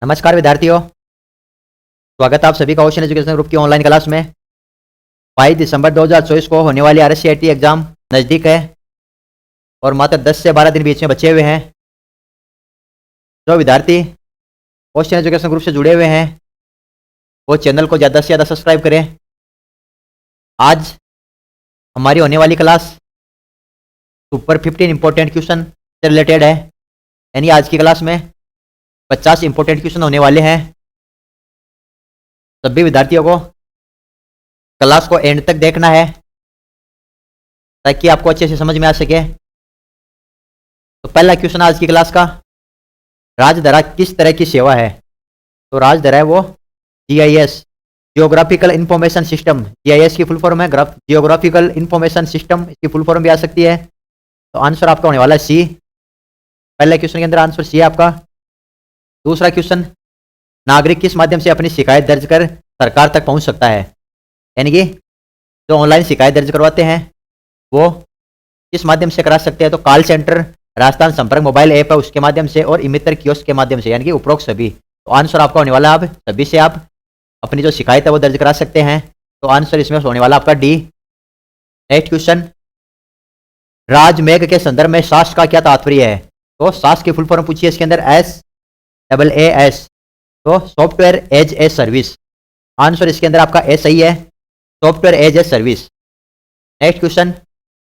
नमस्कार विद्यार्थियों। स्वागत है आप सभी का ओशन एजुकेशन ग्रुप की ऑनलाइन क्लास में। 22 दिसंबर 2024 को होने वाली RSCIT एग्जाम नज़दीक है और मात्र 10 से 12 दिन बीच में बचे हुए हैं। जो विद्यार्थी ओशन एजुकेशन ग्रुप से जुड़े हुए हैं वो चैनल को ज़्यादा से ज़्यादा सब्सक्राइब करें। आज हमारी होने वाली क्लास सुपर 15 इंपॉर्टेंट क्वेश्चन से रिलेटेड है, यानी आज की क्लास में 50 इंपॉर्टेंट क्वेश्चन होने वाले हैं। सभी विद्यार्थियों को क्लास को एंड तक देखना है ताकि आपको अच्छे से समझ में आ सके। तो पहला क्वेश्चन आज की क्लास का, राजधरा किस तरह की सेवा है? तो राजधरा है वो GIS, geographical information system. GIS की फुल फॉर्म है जियोग्राफिकल इंफॉर्मेशन सिस्टम, इसकी फुल फॉर्म भी आ सकती है। तो आंसर आपका होने वाला है सी। पहले क्वेश्चन के अंदर आंसर सी है आपका। दूसरा क्वेश्चन, नागरिक किस माध्यम से अपनी शिकायत दर्ज कर सरकार तक पहुंच सकता है? यानी कि जो ऑनलाइन शिकायत दर्ज करवाते हैं वो किस माध्यम से करा सकते हैं? तो कॉल सेंटर, राजस्थान संपर्क मोबाइल ऐप है उसके माध्यम से और ई-मित्र कियोस्क के माध्यम से, यानी कि उपरोक्त सभी। तो आंसर आपका होने वाला है सभी से आप अपनी जो शिकायत है वो दर्ज करा सकते हैं। तो आंसर इसमें होने वाला आपका डी। नेक्स्ट क्वेश्चन, राजमेघ के संदर्भ में सास का क्या तात्पर्य है? तो सास की फुल फॉर्म पूछिए इसके अंदर, SAAS, तो software as a service. Answer इसके अंदर आपका ए सही है, software as a service. Next question,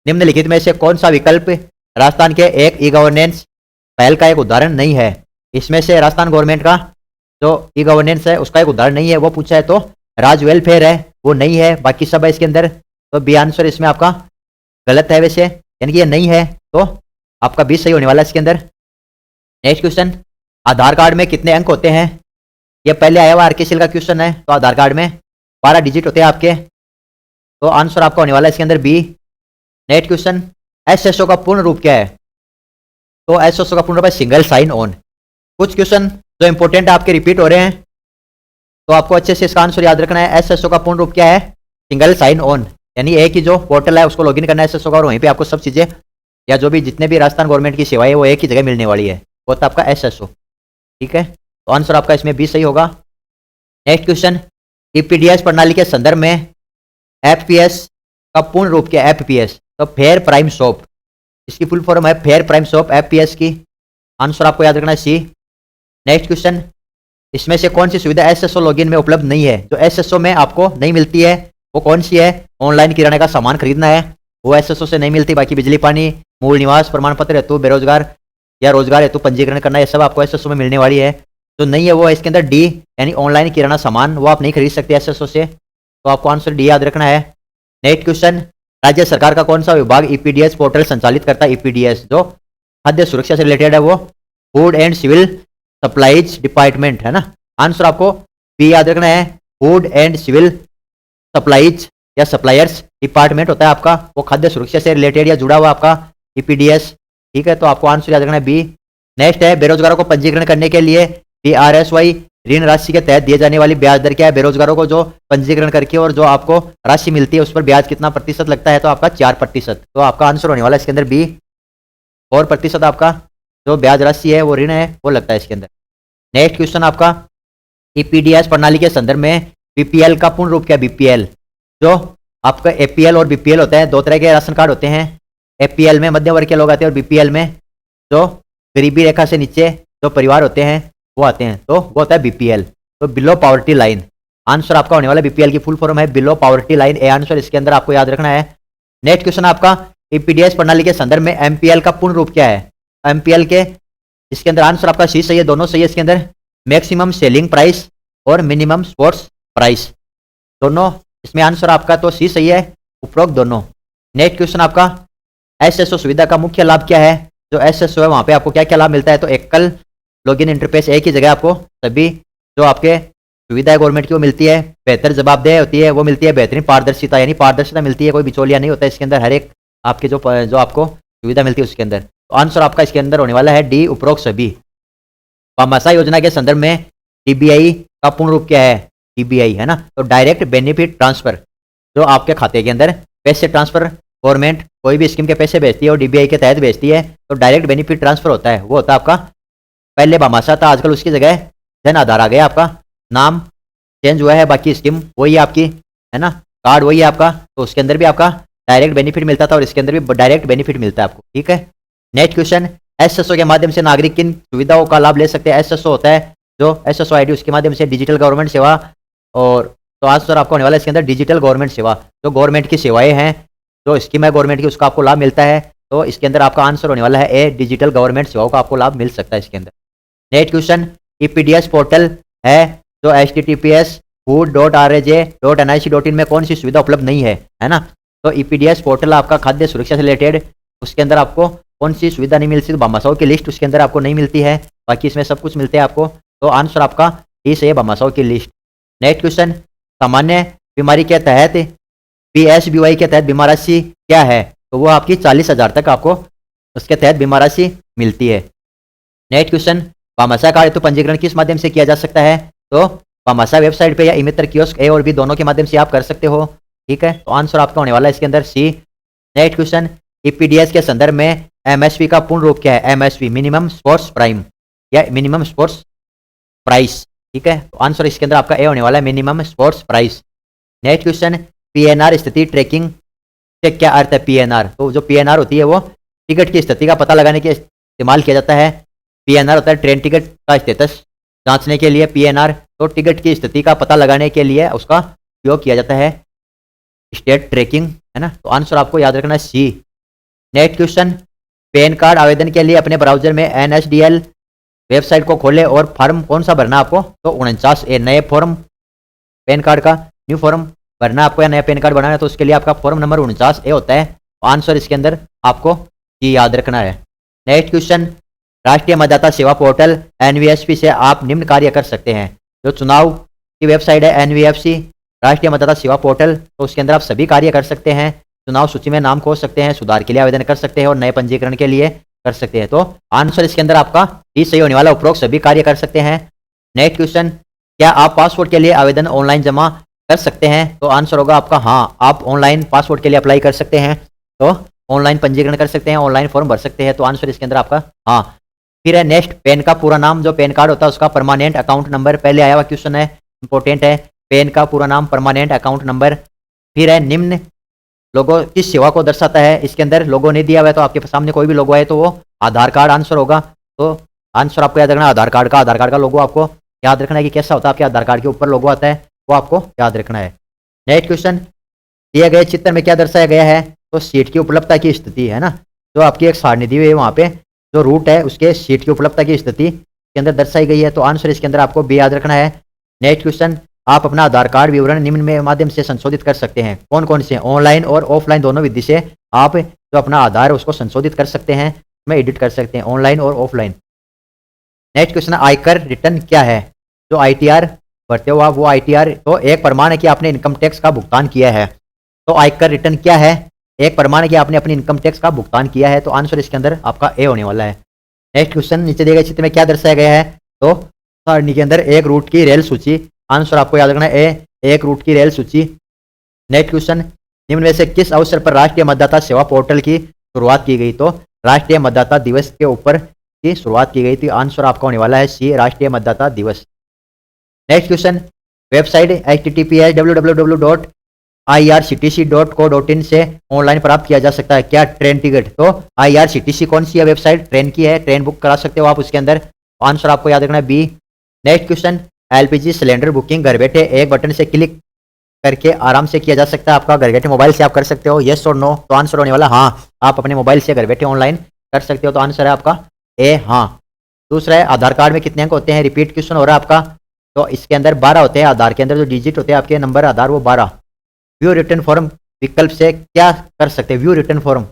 निम्नलिखित में से कौन सा विकल्प राजस्थान के एक ई गवर्नेंस पहल का एक उदाहरण नहीं है? इसमें से राजस्थान गवर्नमेंट का जो ई गवर्नेंस है उसका एक उदाहरण नहीं है वो पूछा है। तो राज वेलफेयर है वो नहीं है, बाकी सब है इसके अंदर। तो बी आंसर इसमें आपका गलत है वैसे, यानी कि ये नहीं है, तो आपका बी सही होने वाला है इसके अंदर। नेक्स्ट क्वेश्चन, आधार कार्ड में कितने अंक होते हैं? ये पहले आया हुआ RKCL का क्वेश्चन है। तो आधार कार्ड में 12 डिजिट होते हैं आपके। तो आंसर आपका होने वाला है इसके अंदर बी। नेक्स्ट क्वेश्चन, SSO का पूर्ण रूप क्या है? तो SSO का पूर्ण रूप है सिंगल साइन ऑन। कुछ क्वेश्चन जो इंपॉर्टेंट आपके रिपीट हो रहे हैं तो आपको अच्छे से इसका आंसर याद रखना है। SSO का पूर्ण रूप क्या है? सिंगल साइन ऑन, यानी एक ही जो पोर्टल है उसको लॉगिन करना है SSO का और वहीं पे आपको सब चीजें या जो भी जितने भी राजस्थान गवर्नमेंट की सेवाएं वो एक ही जगह मिलने वाली है, वो था आपका SSO। ठीक है, तो आंसर आपका इसमें बी सही होगा। नेक्स्ट क्वेश्चन, EPDS प्रणाली के संदर्भ में FPS का पूर्ण रूप क्या है? FPS, तो फेयर प्राइम शॉप, इसकी फुल फॉर्म है फेयर प्राइम शॉप FPS की। आंसर आपको याद रखना है सी। नेक्स्ट क्वेश्चन, इसमें से कौन सी सुविधा SSO लॉगिन में उपलब्ध नहीं है? जो SSO में आपको नहीं मिलती है वो कौन सी है? ऑनलाइन किराने का सामान खरीदना है वो SSO से नहीं मिलती, बाकी बिजली पानी, मूल निवास प्रमाण पत्र हेतु बेरोजगार या रोजगार हेतु पंजीकरण करना, ये सब आपको SSO में मिलने वाली है। तो नहीं है वो इसके अंदर डी, यानी ऑनलाइन किराना सामान वो आप नहीं खरीद सकते SSO से। तो आपको आंसर डी याद रखना है। नेक्स्ट क्वेश्चन, राज्य सरकार का कौन सा विभाग EPDS पोर्टल संचालित करता है? EPDS जो खाद्य सुरक्षा से रिलेटेड है वो food and civil supplies department है ना। आंसर आपको बी याद रखना है, फूड एंड सिविल सप्लाईज या सप्लायर्स डिपार्टमेंट होता है आपका, वो खाद्य सुरक्षा से रिलेटेड या जुड़ा हुआ आपका EPDS। ठीक है, तो आपको आंसर याद रखना है बी। नेक्स्ट है, बेरोजगारों को पंजीकरण करने के लिए BRSY ऋण राशि के तहत दिए जाने वाली ब्याज दर क्या है? बेरोजगारों को जो पंजीकरण करके और जो आपको राशि मिलती है उस पर ब्याज कितना प्रतिशत लगता है? तो आपका 4%। तो आपका आंसर होने वाला है इसके अंदर बी, 4% आपका जो ब्याज राशि है वो ऋण है वो लगता है इसके अंदर। नेक्स्ट क्वेश्चन आपका, EPDS प्रणाली के संदर्भ में BPL का पूर्ण रूप क्या है? BPL जो आपका APL और BPL होता है, दो तरह के राशन कार्ड होते हैं। APL में मध्यम वर्ग के लोग आते हैं और BPL में जो गरीबी रेखा से नीचे जो परिवार होते हैं वो आते हैं, तो वो होता है BPL, तो बिलो पॉवर्टी लाइन। आंसर आपका होने वाला BPL की फुल फॉर्म है below poverty line, A answer इसके अंदर आपको याद रखना है। नेक्स्ट क्वेश्चन आपका, EPDS प्रणाली के संदर्भ में MPL का पूर्ण रूप क्या है? MPL के इसके अंदर आंसर आपका सी सही है, दोनों सही है इसके अंदर। मैक्सिमम सेलिंग प्राइस और मिनिमम स्पोर्ट्स प्राइस, दोनों इसमें आंसर आपका तो सी सही है, उपरोक्त दोनों। नेक्स्ट क्वेश्चन आपका, SSO सुविधा का मुख्य लाभ क्या है? जो SSO है वहां पे आपको क्या क्या लाभ मिलता है? तो एकल लॉगिन इंटरफेस, एक ही जगह आपको सभी जो आपके सुविधा है गवर्नमेंट की वो मिलती है। बेहतर जवाबदेही होती है वो मिलती है। बेहतरीन पारदर्शिता, यानी पारदर्शिता मिलती है, कोई बिचौलिया नहीं होता इसके अंदर, हर एक आपके जो आपको सुविधा मिलती है उसके अंदर। तो आंसर आपका इसके अंदर होने वाला है डी, उपरोक्त सभी। भामाशाह योजना के संदर्भ में DBI का पूर्ण रूप क्या है? DBI है ना, तो डायरेक्ट बेनिफिट ट्रांसफर, जो आपके खाते के अंदर पैसे ट्रांसफर, गवर्नमेंट कोई भी स्कीम के पैसे भेजती है और DBI के तहत भेजती है तो डायरेक्ट बेनिफिट ट्रांसफर होता है, वो होता है आपका। पहले भामाशाह था, आजकल उसकी जगह जन आधार आ गया आपका, नाम चेंज हुआ है, बाकी स्कीम वही है आपकी, है ना, कार्ड वही है आपका। तो उसके अंदर भी आपका डायरेक्ट बेनिफिट मिलता था और इसके अंदर भी डायरेक्ट बेनिफिट मिलता है आपको, ठीक है। नेक्स्ट क्वेश्चन, एसएसओ के माध्यम से नागरिक किन सुविधाओं का लाभ ले सकते हैं। एसएसओ होता है जो एसएसओ आईडी, उसके माध्यम से डिजिटल गवर्नमेंट सेवा, और तो आंसर आपको होने वाला है इसके अंदर डिजिटल गवर्नमेंट सेवा, जो गवर्नमेंट की सेवाएं हैं, जो स्कीम है गवर्नमेंट की, उसका आपको लाभ मिलता है। तो इसके अंदर आपका आंसर होने वाला है ए, डिजिटल गवर्नमेंट सेवाओं का आपको लाभ मिल सकता है इसके अंदर। नेक्स्ट क्वेश्चन, ईपीडीएस पोर्टल है जो https://food.raj.nic.in में कौन सी सुविधा उपलब्ध नहीं है ना। तो ईपीडीएस पोर्टल आपका खाद्य सुरक्षा से रिलेटेड, उसके अंदर आपको कौन सी सुविधा नहीं मिलती, भामाशाह की लिस्ट उसके अंदर आपको नहीं मिलती है, बाकी इसमें सब कुछ मिलते हैं आपको। तो आंसर आपका ई से भामाशाह की लिस्ट। नेक्स्ट क्वेश्चन, सामान्य बीमारी के तहत PSBY के तहत बीमा राशि क्या है। तो वो आपकी 40,000 तक आपको उसके तहत बीमा राशि मिलती है। नेक्स्ट क्वेश्चन, भामाशाह का हेतु पंजीकरण किस माध्यम से किया जा सकता है। तो भामाशाह वेबसाइट पे या ई-मित्र कियोस्क ए और बी दोनों के माध्यम से आप कर सकते हो, ठीक है। तो आंसर आपका होने वाला है इसके अंदर सी। नेक्स्ट क्वेश्चन, ईपीडीएस के संदर्भ में एमएसपी का पूर्ण रूप क्या है। एमएसपी मिनिमम स्पोर्ट्स प्राइम या मिनिमम स्पोर्ट्स प्राइस, ठीक है। तो आंसर इसके अंदर आपका ए होने वाला है, minimum support price. Next question, PNR स्थिति ट्रैकिंग से क्या अर्थ है। पीएनआर, तो जो पीएनआर होती है वो टिकट की स्थिति का पता लगाने के इस्तेमाल किया जाता है। पीएनआर होता है ट्रेन टिकट का स्टेटस जांचने के लिए पीएनआर, तो टिकट की स्थिति का पता लगाने के लिए उसका उपयोग किया जाता है, स्टेट ट्रैकिंग, है ना। तो आंसर आपको याद रखना है सी। नेक्स्ट क्वेश्चन, पैन कार्ड आवेदन के लिए अपने ब्राउजर में NSDL वेबसाइट को खोले और फॉर्म कौन सा भरना आपको। तो 49A नए फॉर्म, पैन कार्ड का न्यू फॉर्म भरना आपको या नया पैन कार्ड बनाना है, तो उसके लिए आपका फॉर्म नंबर 49A होता है। तो आंसर इसके अंदर आपको ये याद रखना है। नेक्स्ट क्वेश्चन, राष्ट्रीय मतदाता सेवा पोर्टल NVSP से आप निम्न कार्य कर सकते हैं। जो चुनाव की वेबसाइट है NVFC राष्ट्रीय मतदाता सेवा पोर्टल, तो उसके अंदर आप सभी कार्य कर सकते हैं। चुनाव सूची में नाम खोज सकते हैं, सुधार के लिए आवेदन कर सकते हैं और नए पंजीकरण के लिए कर सकते हैं। तो आंसर इसके अंदर आपका डी सही होने वाला, उपरोक्त सभी कार्य कर सकते हैं। नेक्स्ट क्वेश्चन, क्या आप पासपोर्ट के लिए आवेदन ऑनलाइन जमा कर सकते हैं। तो आंसर होगा आपका हाँ, आप ऑनलाइन पासपोर्ट के लिए अप्लाई कर सकते हैं, तो ऑनलाइन पंजीकरण कर सकते हैं, ऑनलाइन फॉर्म भर सकते हैं। तो आंसर इसके अंदर आपका हाँ। फिर है नेक्स्ट, पैन का पूरा नाम, जो पैन कार्ड होता है उसका परमानेंट अकाउंट नंबर, पहले आया हुआ क्वेश्चन है, इंपॉर्टेंट है। पैन का पूरा नाम, परमानेंट अकाउंट नंबर। फिर है निम्न लोगों किस सेवा को दर्शाता है। इसके अंदर लोगो नहीं दिया हुआ है, तो आपके सामने कोई भी लोगो है तो वो आधार कार्ड आंसर होगा। तो आंसर आपको याद रखना आधार कार्ड का लोगो आपको याद रखना है कि कैसा होता है। आपके आधार कार्ड के ऊपर लोगो आता है, वो आपको याद रखना है। नेक्स्ट क्वेश्चन, दिए गए चित्र में क्या दर्शाया गया है। तो सीट की उपलब्धता की स्थिति, है ना, जो आपकी एक सारणी दी हुई है, वहाँ पे जो रूट है उसके सीट की उपलब्धता की स्थिति के अंदर दर्शाई गई है। तो आंसर इसके अंदर आपको बी याद रखना है। नेक्स्ट क्वेश्चन, आप अपना आधार कार्ड विवरण निम्न में माध्यम से संशोधित कर सकते हैं। कौन कौन से, ऑनलाइन और ऑफलाइन दोनों विधि से आप जो अपना आधार है उसको संशोधित कर सकते हैं, उसमें एडिट कर सकते हैं, ऑनलाइन और ऑफलाइन। नेक्स्ट क्वेश्चन, आयकर रिटर्न क्या है। जो ITR भरते हो आप, वो ITR तो एक प्रमाण है कि आपने इनकम टैक्स का भुगतान किया है। तो आयकर रिटर्न क्या है, एक प्रमाण है कि आपने अपनी इनकम टैक्स का भुगतान किया है। तो आंसर इसके अंदर आपका ए होने वाला है। नेक्स्ट क्वेश्चन, नीचे दिए गए चित्र में क्या दर्शाया गया है। तो सारणी के अंदर एक रूट की रेल सूची, आंसर आपको याद रखना है ए, एक रूट की रेल सूची। नेक्स्ट क्वेश्चन, निम्न में से किस अवसर पर राष्ट्रीय मतदाता सेवा पोर्टल की शुरुआत की गई। तो राष्ट्रीय मतदाता दिवस के ऊपर की शुरुआत की गई थी। आंसर आपका होने वाला है सी, राष्ट्रीय मतदाता दिवस। नेक्स्ट क्वेश्चन, वेबसाइट https://www.irctc.co.in से ऑनलाइन प्राप्त किया जा सकता है क्या ट्रेन टिकट। तो IRCTC कौन सी है वेबसाइट, ट्रेन की है, ट्रेन बुक करा सकते हो आप उसके अंदर। आंसर आपको याद रखना है B. Next question, LPG cylinder booking घर बैठे एक बटन से क्लिक करके आराम से किया जा सकता है। आपका घर बैठे मोबाइल से आप कर सकते हो, येस और नो। तो आंसर होने वाला हाँ, आप अपने मोबाइल से घर बैठे ऑनलाइन कर सकते हो। तो आंसर है आपका ए हाँ। दूसरा है, आधार कार्ड में कितने अंक होते हैं, रिपीट क्वेश्चन हो रहा है आपका। तो इसके अंदर 12 होते हैं, आधार के अंदर जो डिजिट होते हैं आपके नंबर आधार वो 12। व्यू रिटर्न फॉर्म विकल्प से क्या कर सकते हैं। व्यू रिटर्न फॉर्म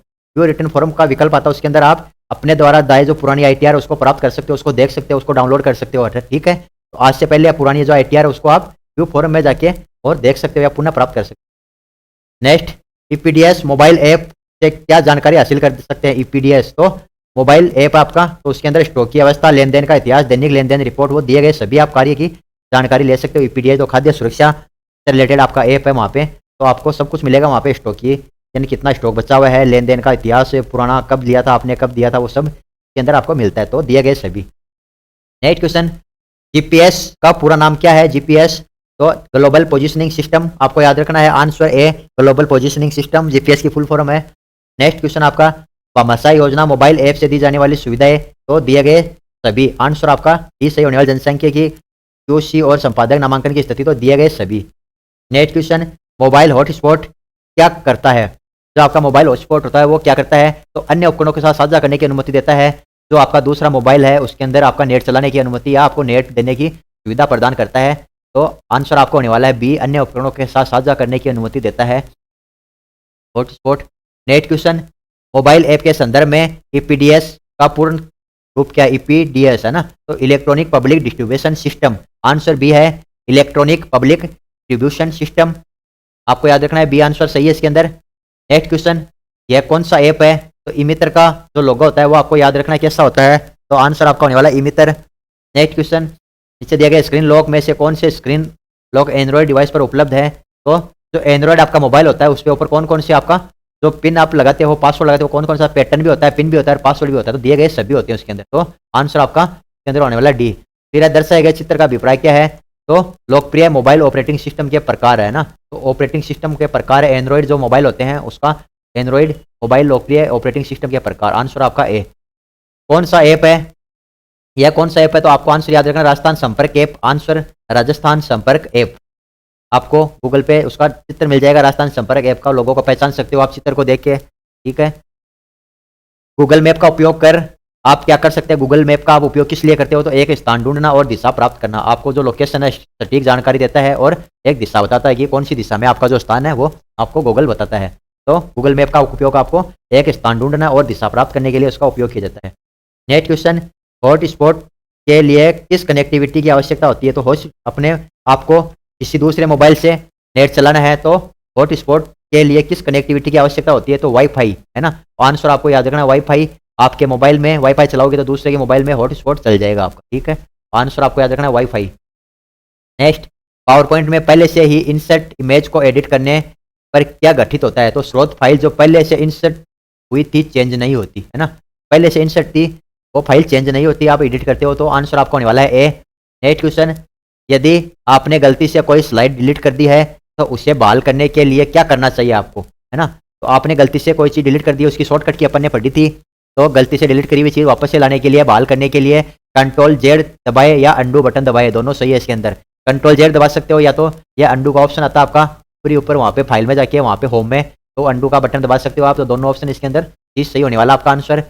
का विकल्प आता है, उसके अंदर आप अपने द्वारा दाए जो पुरानी ITR उसको प्राप्त कर सकते हो, उसको देख सकते हो, उसको डाउनलोड कर सकते हो, ठीक है। तो आज से पहले पुरानी जो ITR है उसको आप व्यू फॉर्म में जाके और देख सकते हो या पुनः प्राप्त कर सकते हो। नेक्स्ट, EPDS मोबाइल ऐप से क्या जानकारी हासिल कर सकते हैं। EPDS तो मोबाइल ऐप आपका, तो उसके अंदर स्टॉक की अवस्था, लेन देन का इतिहास, दैनिक लेन देन रिपोर्ट, वो दिए गए सभी आप कार्य की जानकारी ले सकते हो। EPDS तो खाद्य सुरक्षा से रिलेटेड आपका ऐप है, वहाँ पे तो आपको सब कुछ मिलेगा। वहाँ पे स्टॉक की यानी कितना स्टॉक बचा हुआ है, लेन देन का इतिहास, पुराना कब लिया था आपने, कब दिया था, वो सब के अंदर आपको मिलता है। तो दिए गए सभी। नेक्स्ट क्वेश्चन, जीपीएस का पूरा नाम क्या है? जीपीएस तो ग्लोबल पोजिशनिंग सिस्टम, आपको याद रखना है। Answer A, global positioning system GPS की फुल फॉर्म है। नेक्स्ट क्वेश्चन आपका, भामाशाह योजना मोबाइल ऐप से दी जाने वाली सुविधाएं तो दिए गए सभी। आंसर आपका डी सही होने वाली। जनसंख्या की QC और संपादक नामांकन की स्थिति तो दिए गए सभी। नेक्स्ट क्वेश्चन, मोबाइल हॉटस्पॉट क्या करता है? जो आपका मोबाइल हॉटस्पॉट होता है वो क्या करता है? तो अन्य उपकरणों के साथ साझा करने की अनुमति देता है। जो आपका दूसरा मोबाइल है उसके अंदर आपका नेट चलाने की अनुमति या आपको नेट देने की सुविधा प्रदान करता है। तो आंसर आपको होने वाला है बी, अन्य उपकरणों के साथ साझा करने की अनुमति देता है hotspot. Next question, mobile app के संदर्भ में EPDS का पूर्ण रूप क्या? EPDS है ना, तो electronic public distribution system. Answer B है, इलेक्ट्रॉनिक पब्लिक डिस्ट्रीब्यूशन सिस्टम। आपको याद रखना है बी आंसर सही है इसके अंदर। नेक्स्ट क्वेश्चन, यह कौन सा ऐप है? तो इमितर का जो लोगो होता है वो आपको याद रखना है कैसा होता है। तो आंसर आपका होने वाला है इमितर। नेक्स्ट क्वेश्चन, नीचे दिया गया स्क्रीन लॉक में से कौन से स्क्रीन लॉक एंड्रॉयड डिवाइस पर उपलब्ध है? तो जो एंड्रॉयड आपका मोबाइल होता है उसके ऊपर कौन कौन से आपका जो पिन आप लगाते हो, पासवर्ड लगाते हो, कौन कौन सा पैटर्न भी होता है, पिन भी होता है, पासवर्ड भी होता है, तो दिए गए सभी होते हैं उसके अंदर। तो आंसर आपका इसके अंदर होने वाला डी। फिर दर्शाए गए चित्र का अभिप्राय क्या है? तो लोकप्रिय मोबाइल ऑपरेटिंग सिस्टम के प्रकार है ना, तो ऑपरेटिंग सिस्टम के प्रकार है एंड्रॉयड जो मोबाइल होते हैं उसका एंड्रॉयड मोबाइल लोकप्रिय ऑपरेटिंग सिस्टम के प्रकार। आंसर आपका ए। कौन सा ऐप है? यह कौन सा ऐप है? तो आपको आंसर याद रखना, राजस्थान संपर्क ऐप। आंसर राजस्थान संपर्क ऐप। आपको गूगल पे उसका चित्र मिल जाएगा, राजस्थान संपर्क ऐप का लोगो को पहचान सकते हो आप चित्र को देख के, ठीक है। गूगल मैप का उपयोग कर आप क्या कर सकते हैं? गूगल मैप का आप उपयोग किस लिए करते हो? तो एक स्थान ढूंढना और दिशा प्राप्त करना। आपको जो लोकेशन है सटीक जानकारी देता है और एक दिशा बताता है कि कौन सी दिशा में आपका जो स्थान है वो आपको गूगल बताता है। तो गूगल मैप का उपयोग आपको एक स्थान ढूंढना और दिशा प्राप्त करने के लिए उसका उपयोग किया जाता है। नेक्स्ट क्वेश्चन, हॉटस्पॉट के लिए किस कनेक्टिविटी की आवश्यकता होती है? तो होस्ट अपने आपको किसी दूसरे मोबाइल से नेट चलाना है तो हॉटस्पॉट के लिए किस कनेक्टिविटी की आवश्यकता होती है? तो वाईफाई है ना। आंसर आपको याद रखना वाईफाई। आपके मोबाइल में वाईफाई चलाओगे तो दूसरे के मोबाइल में हॉटस्पॉट चल जाएगा आपका, ठीक है। आंसर आपको याद रखना वाईफाई। नेक्स्ट, पावर पॉइंट में पहले से ही इंसर्ट इमेज को एडिट करने पर क्या गठित होता है? तो स्रोत फाइल जो पहले से इंसर्ट हुई थी चेंज नहीं होती है ना, पहले से इंसर्ट थी वो फाइल चेंज नहीं होती, आप एडिट करते हो। तो आंसर आपका होने वाला है ए। नेक्स्ट क्वेश्चन, यदि आपने गलती से कोई स्लाइड डिलीट कर दी है तो उसे बहाल करने के लिए क्या करना चाहिए आपको, है ना। तो आपने गलती से कोई चीज़ डिलीट कर दी, उसकी शॉर्टकट की अपन ने पढ़ी थी, तो गलती से डिलीट करी हुई चीज़ वापस से लाने के लिए, बहाल करने के लिए Ctrl+Z दबाए या अंडू बटन दबाए, दोनों सही है इसके अंदर। Ctrl+Z दबा सकते हो या तो ये अंडू का ऑप्शन आता है आपका पूरी ऊपर वहाँ पे फाइल में जाके वहाँ पे होम में, तो अंडू का बटन दबा सकते हो आप। तो दोनों ऑप्शन इसके अंदर चीज़ सही होने वाला आपका answer.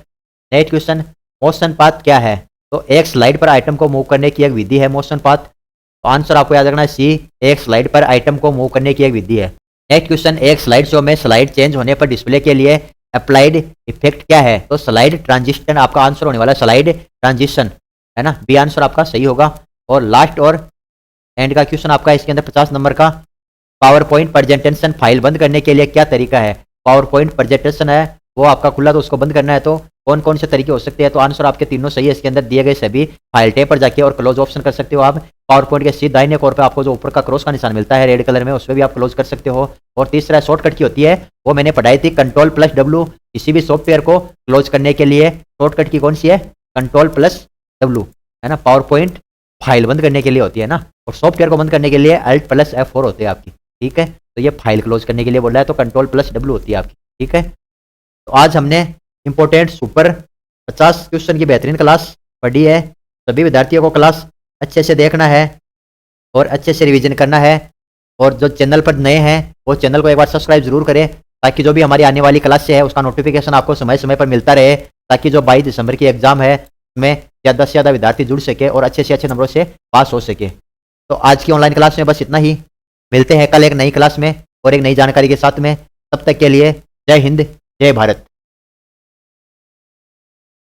Next question, motion path क्या है? तो एक स्लाइड पर आइटम को मूव करने की एक विधि है मोशन पाथ। तो आंसर आपको याद रखना है सी, एक स्लाइड पर आइटम को मूव करने की एक विधि है। नेक्स्ट क्वेश्चन, एक स्लाइड शो में स्लाइड चेंज होने पर डिस्प्ले के लिए अप्लाइड इफेक्ट क्या है? तो स्लाइड ट्रांजिशन आपका आंसर होने वाला है, स्लाइड ट्रांजिशन है ना, बी आंसर आपका सही होगा। और लास्ट और एंड का क्वेश्चन आपका इसके अंदर 50 नंबर का, पावर पॉइंट प्रेजेंटेशन फाइल बंद करने के लिए क्या तरीका है? पावर पॉइंट प्रेजेंटेशन है वो आपका खुला तो उसको बंद करना है, तो कौन कौन से तरीके हो सकते हैं? तो आंसर आपके तीनों सही है इसके अंदर दिए गए सभी। फाइल टैब पर जाके और क्लोज ऑप्शन कर सकते हो आप। पावर पॉइंट के सीधे दाहिने कोर पे आपको जो ऊपर का क्रॉस का निशान मिलता है रेड कलर में, उसमें भी आप क्लोज कर सकते हो। और तीसरा शॉर्टकट की होती है, वो मैंने पढ़ाई थी Ctrl+W। किसी भी सॉफ्टवेयर को क्लोज करने के लिए शॉर्टकट की कौन सी है? Ctrl+W है ना, पावर पॉइंट फाइल बंद करने के लिए होती है ना, और सॉफ्टवेयर को बंद करने के लिए Alt+F4 होते हैं आपकी, ठीक है। तो ये फाइल क्लोज करने के लिए बोल रहा है तो Ctrl+W होती है आपकी, ठीक है। तो आज हमने इंपॉर्टेंट सुपर 50 क्वेश्चन की बेहतरीन क्लास पढ़ी है। सभी विद्यार्थियों को क्लास अच्छे से देखना है और अच्छे से रिवीजन करना है। और जो चैनल पर नए हैं वो चैनल को एक बार सब्सक्राइब जरूर करें, ताकि जो भी हमारी आने वाली क्लास से है उसका नोटिफिकेशन आपको समय समय पर मिलता रहे, ताकि जो 22 दिसंबर की एग्जाम है उसमें ज़्यादा से ज़्यादा विद्यार्थी जुड़ सके और अच्छे से अच्छे नंबरों से पास हो सके। तो आज की ऑनलाइन क्लास में बस इतना ही। मिलते हैं कल एक नई क्लास में और एक नई जानकारी के साथ में। तब तक के लिए जय हिंद, जय भारत।